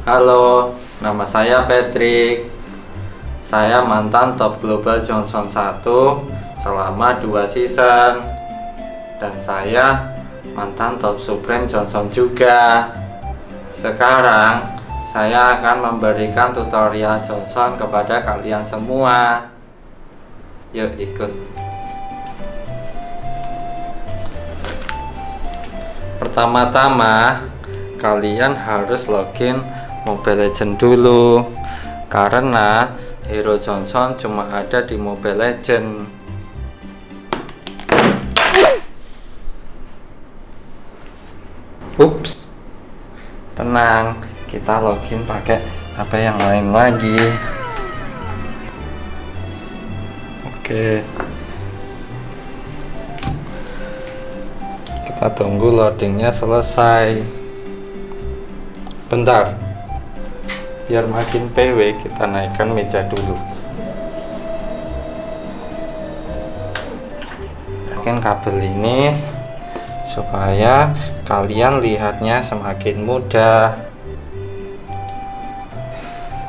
Halo, nama saya Patrick. Saya mantan top global Johnson 1 selama 2 season. Dan saya mantan top supreme Johnson juga. Sekarang saya akan memberikan tutorial Johnson kepada kalian semua. Yuk ikut. Pertama-tama kalian harus login Mobile Legends dulu, karena Hero Johnson cuma ada di Mobile Legends. Ups, tenang, kita login pakai HP yang lain lagi. Oke, kita tunggu loadingnya selesai. Bentar, biar makin PW kita naikkan meja dulu. Naikkan kabel ini supaya kalian lihatnya semakin mudah.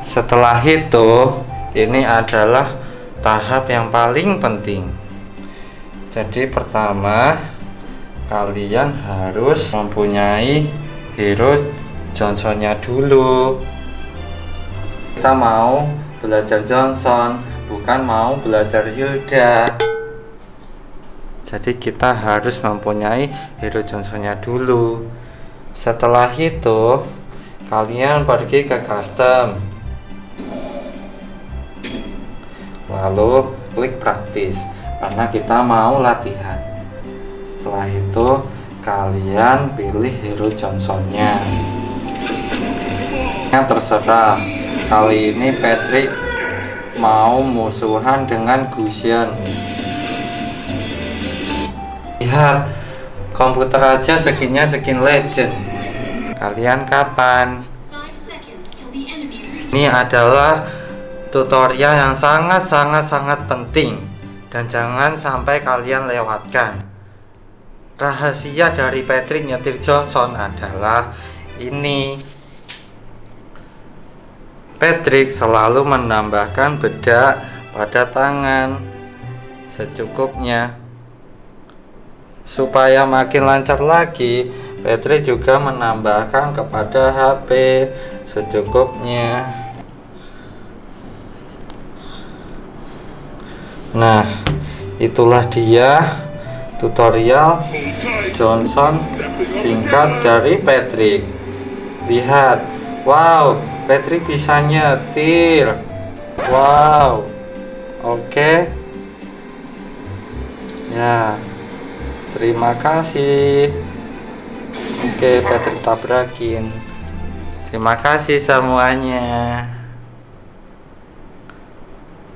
Setelah itu, ini adalah tahap yang paling penting. Jadi pertama, kalian harus mempunyai Hero Johnsonnya dulu. Kita mau belajar Johnson, bukan mau belajar Hilda. Jadi kita harus mempunyai Hero Johnsonnya dulu. Setelah itu, kalian pergi ke custom, lalu klik praktis karena kita mau latihan. Setelah itu kalian pilih Hero Johnsonnya. Terserah, kali ini Patrick mau musuhan dengan Gusion. Lihat, komputer aja skinnya skin legend. Kalian kapan? Ini adalah tutorial yang sangat penting dan jangan sampai kalian lewatkan. Rahasia dari Patrick nyetir Johnson adalah ini. Patrick selalu menambahkan bedak pada tangan secukupnya. Supaya makin lancar lagi, Patrick juga menambahkan kepada HP secukupnya. Nah, itulah dia tutorial Johnson singkat dari Patrick. Lihat, wow, Patrick bisa nyetir. Wow, oke. Ya, terima kasih. Oke, Patrick tabrakin. Terima kasih semuanya.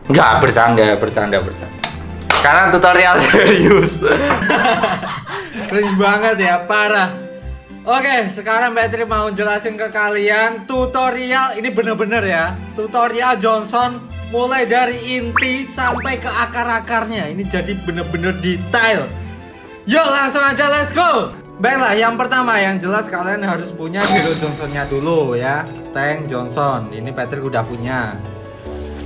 Enggak, bercanda. Sekarang tutorial serius. Keren banget ya, parah. Oke, sekarang Patrick mau jelasin ke kalian tutorial ini bener-bener ya. Tutorial Johnson mulai dari inti sampai ke akar-akarnya. Ini jadi bener-bener detail. Yuk langsung aja, let's go. Baiklah, yang pertama yang jelas kalian harus punya Hero Johnsonnya dulu ya. Tank Johnson, ini Patrick udah punya.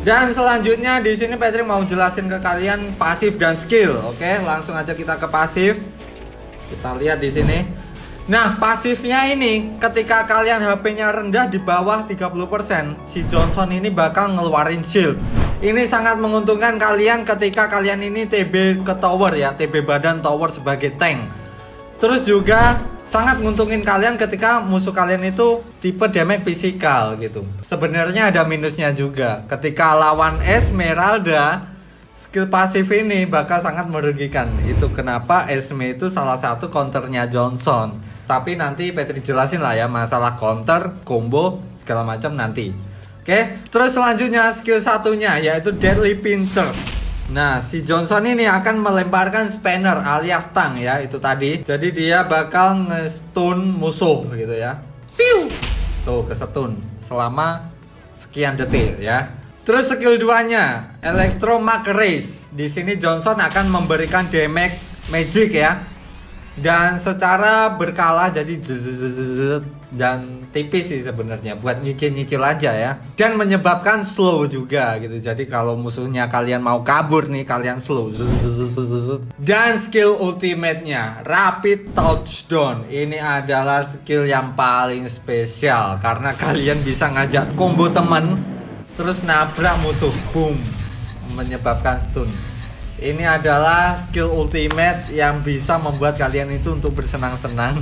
Dan selanjutnya di sini Patrick mau jelasin ke kalian pasif dan skill. Oke, langsung aja kita ke pasif. Kita lihat di sini. Nah, pasifnya ini ketika kalian HP-nya rendah di bawah 30%, si Johnson ini bakal ngeluarin shield. Ini sangat menguntungkan kalian ketika kalian ini TB ke tower ya, TB badan tower sebagai tank. Terus juga sangat nguntungin kalian ketika musuh kalian itu tipe damage fisikal gitu. Sebenarnya ada minusnya juga. Ketika lawan Esmeralda, skill pasif ini bakal sangat merugikan. Itu kenapa Esme itu salah satu counternya Johnson. Tapi nanti Patrick jelasin lah ya masalah counter, combo, segala macam nanti. Oke, terus selanjutnya skill satunya yaitu Deadly Pinchers. Nah, si Johnson ini akan melemparkan spanner alias tang ya, itu tadi. Jadi dia bakal nge-stun musuh gitu ya. Piu! Tuh, ke-stun selama sekian detik ya. Terus skill 2-nya Electro Mag Race. Di sini Johnson akan memberikan damage magic ya. Dan secara berkala jadi dan tipis sih sebenarnya buat nyicil-nyicil aja ya. Dan menyebabkan slow juga gitu. Jadi kalau musuhnya kalian mau kabur nih, kalian slow. Dan skill ultimate-nya Rapid Touchdown. Ini adalah skill yang paling spesial karena kalian bisa ngajak combo temen terus nabrak musuh, boom, menyebabkan stun. Ini adalah skill ultimate yang bisa membuat kalian itu untuk bersenang-senang.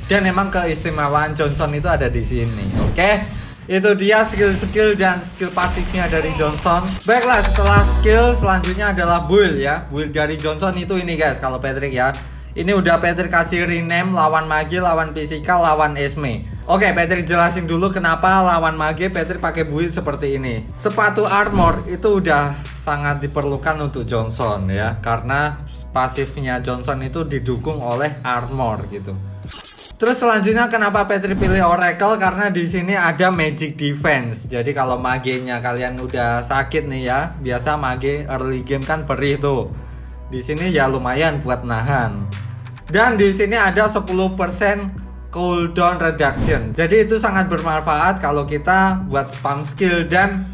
Dan emang keistimewaan Johnson itu ada di sini. Oke, itu dia skill-skill dan skill pasifnya dari Johnson. Baiklah, setelah skill selanjutnya adalah build ya. Build dari Johnson itu ini guys, kalau Patrick ya. Ini udah Patrick kasih rename lawan mage, lawan physical, lawan Esme. Oke, Patrick jelasin dulu kenapa lawan mage Patrick pakai build seperti ini. Sepatu armor itu udah sangat diperlukan untuk Johnson ya, karena pasifnya Johnson itu didukung oleh armor gitu. Terus selanjutnya kenapa Patrick pilih Oracle, karena di sini ada magic defense. Jadi kalau magenya kalian udah sakit nih ya, biasa mage early game kan perih tuh. Di sini ya lumayan buat nahan. Dan di sini ada 10% cooldown reduction. Jadi itu sangat bermanfaat kalau kita buat spam skill dan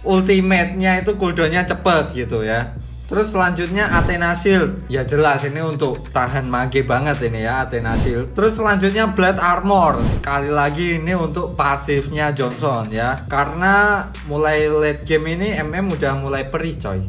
ultimate-nya itu cooldownnya cepet gitu ya. Terus selanjutnya Athena Shield. Ya jelas ini untuk tahan mage banget ini ya, Athena Shield. Terus selanjutnya Blade Armor. Sekali lagi ini untuk pasifnya Johnson ya, karena mulai late game ini MM udah mulai perih coy.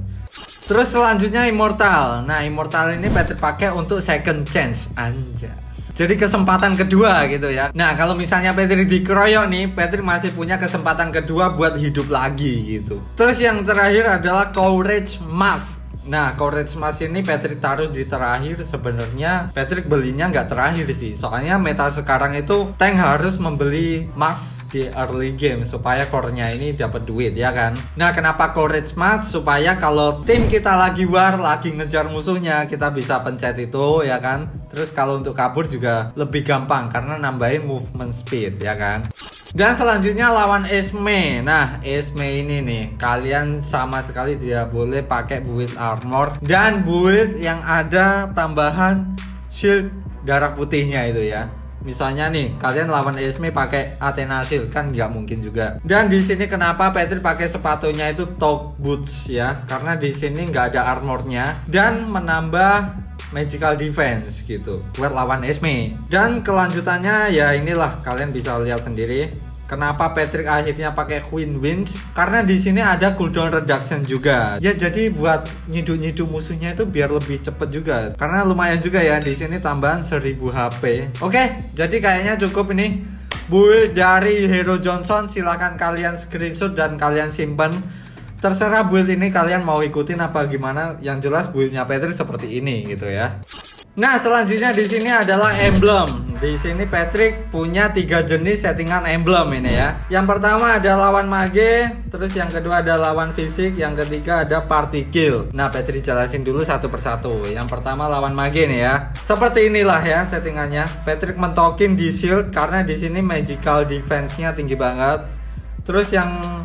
Terus selanjutnya Immortal. Nah, Immortal ini Patrick pakai untuk second chance, anjas. Jadi kesempatan kedua gitu ya. Nah, kalau misalnya Patrick dikeroyok nih, Patrick masih punya kesempatan kedua buat hidup lagi gitu. Terus yang terakhir adalah Courage Mask. Nah, Courage Mask ini Patrick taruh di terakhir. Sebenarnya Patrick belinya nggak terakhir sih, soalnya meta sekarang itu tank harus membeli mask di early game supaya core-nya ini dapat duit ya kan. Nah, kenapa Courage Mask? Supaya kalau tim kita lagi war, lagi ngejar musuhnya, kita bisa pencet itu ya kan. Terus kalau untuk kabur juga lebih gampang karena nambahin movement speed ya kan. Dan selanjutnya lawan Esme. Nah, Esme ini nih, kalian sama sekali tidak boleh pakai build armor dan build yang ada tambahan shield darah putihnya itu ya. Misalnya nih, kalian lawan Esme pakai Athena Shield kan nggak mungkin juga. Dan di sini kenapa Patrick pakai sepatunya itu Talk Boots ya? Karena di sini nggak ada armornya dan menambah magical defense gitu buat lawan Esme. Dan kelanjutannya ya inilah, kalian bisa lihat sendiri kenapa Patrick akhirnya pakai Queen Wings, karena di sini ada cooldown reduction juga. Ya jadi buat nyidu-nyidu musuhnya itu biar lebih cepet juga. Karena lumayan juga ya, di sini tambahan 1000 HP. Oke, jadi kayaknya cukup ini build dari Hero Johnson. Silahkan kalian screenshot dan kalian simpen. Terserah build ini kalian mau ikutin apa gimana. Yang jelas buildnya Patrick seperti ini gitu ya. Nah, selanjutnya di sini adalah emblem. Di sini Patrick punya 3 jenis settingan emblem ini ya. Yang pertama ada lawan mage, terus yang kedua ada lawan fisik, yang ketiga ada party kill. Nah, Patrick jelasin dulu satu persatu. Yang pertama lawan mage nih ya. Seperti inilah ya settingannya. Patrick mentokin di shield karena di sini magical defense-nya tinggi banget. Terus yang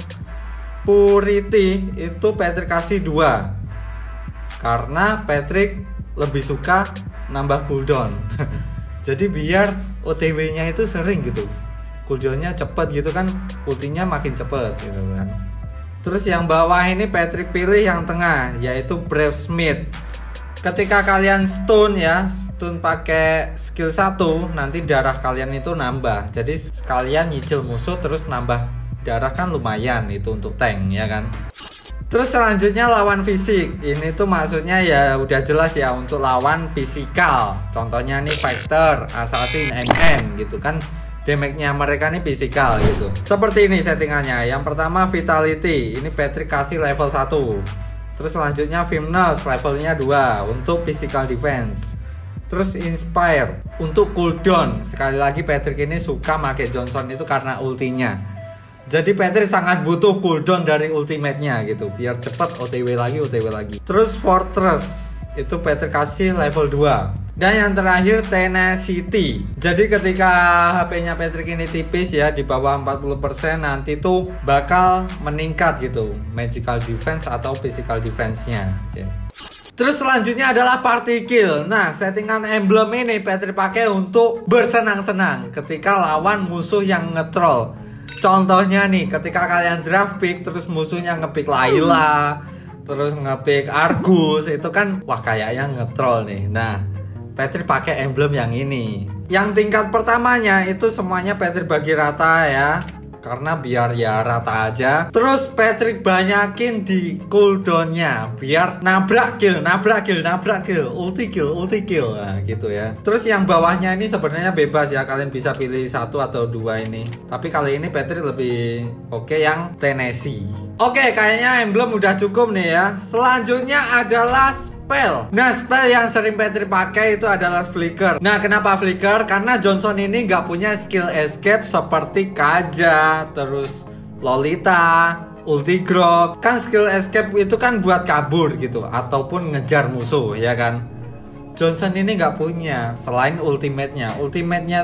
purity itu Patrick kasih 2. Karena Patrick lebih suka nambah cooldown. Jadi biar OTW-nya itu sering gitu, cooldown-nya cepet gitu kan, ultinya makin cepet gitu kan. Terus yang bawah ini Patrick pilih yang tengah, yaitu Brave Smith. Ketika kalian stun ya, stun pakai skill 1, nanti darah kalian itu nambah. Jadi sekalian nyicil musuh terus nambah darah kan lumayan itu untuk tank ya kan. Terus selanjutnya lawan fisik. Ini tuh maksudnya ya udah jelas ya, untuk lawan fisikal. Contohnya nih fighter, assassin, MM gitu kan. Damage-nya mereka nih fisikal gitu. Seperti ini settingannya. Yang pertama vitality. Ini Patrick kasih level 1. Terus selanjutnya firmness levelnya 2 untuk physical defense. Terus inspire untuk cooldown. Sekali lagi Patrick ini suka pakai Johnson itu karena ultinya. Jadi Patrick sangat butuh cooldown dari ultimate-nya gitu, biar cepat OTW lagi. Terus Fortress itu Patrick kasih level 2. Dan yang terakhir Tenacity. Jadi ketika HP-nya Patrick ini tipis ya, di bawah 40%, nanti tuh bakal meningkat gitu magical defense atau physical defense-nya. Terus selanjutnya adalah party kill. Nah, settingan emblem ini Patrick pakai untuk bersenang-senang ketika lawan musuh yang nge-troll. Contohnya nih, ketika kalian draft pick terus musuhnya nge-pick Layla, terus nge-pick Argus, itu kan wah kayaknya nge-troll nih. Nah, Patrick pakai emblem yang ini. Yang tingkat pertamanya itu semuanya Patrick bagi rata ya, karena biar ya rata aja. Terus Patrick banyakin di cooldownnya biar nabrak kill, ulti kill, nah gitu ya. Terus yang bawahnya ini sebenarnya bebas ya, kalian bisa pilih 1 atau 2 ini. Tapi kali ini Patrick lebih oke yang Tennessee. Oke, kayaknya emblem udah cukup nih ya. Selanjutnya adalah spell. Nah, spell yang sering Patrick pakai itu adalah flicker. Nah, kenapa flicker? Karena Johnson ini nggak punya skill escape seperti Kaja, terus Lolita, ulti Grok. Kan skill escape itu kan buat kabur gitu, ataupun ngejar musuh ya kan. Johnson ini nggak punya. Selain ultimate-nya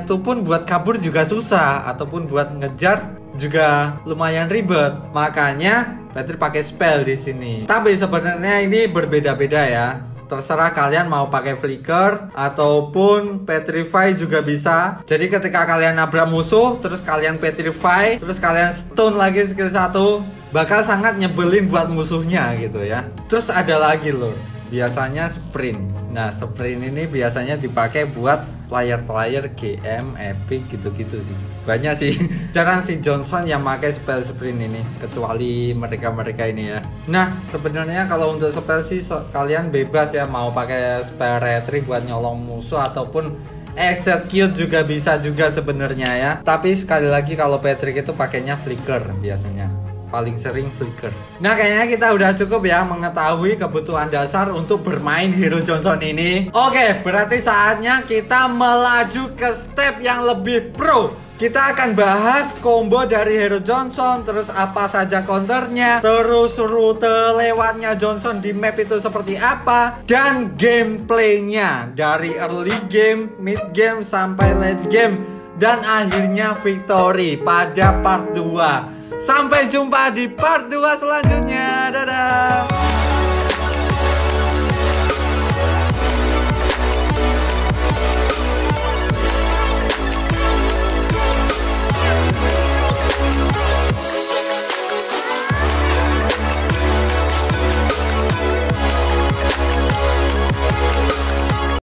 itu pun buat kabur juga susah, ataupun buat ngejar juga lumayan ribet. Makanya Patrick pakai spell di sini. Tapi sebenarnya ini berbeda-beda ya. Terserah kalian mau pakai flicker ataupun petrify juga bisa. Jadi ketika kalian nabrak musuh, terus kalian petrify, terus kalian stun lagi skill 1, bakal sangat nyebelin buat musuhnya gitu ya. Terus ada lagi loh, biasanya sprint. Nah, sprint ini biasanya dipakai buat player-player GM, Epic gitu-gitu sih. Banyak sih. Jarang sih Johnson yang pakai spell sprint ini, kecuali mereka-mereka ini ya. Nah, sebenarnya kalau untuk spell sih kalian bebas ya, mau pakai spell retry buat nyolong musuh ataupun execute juga bisa juga sebenarnya ya. Tapi sekali lagi kalau Patrick itu pakainya flicker biasanya. Paling sering flicker. Nah, kayaknya kita udah cukup ya mengetahui kebutuhan dasar untuk bermain Hero Johnson ini. Oke, berarti saatnya kita melaju ke step yang lebih pro. Kita akan bahas combo dari Hero Johnson, terus apa saja counternya, terus rute lewatnya Johnson di map itu seperti apa, dan gameplaynya dari early game, mid game, sampai late game, dan akhirnya victory pada part 2. Sampai jumpa di part 2 selanjutnya. Dadah.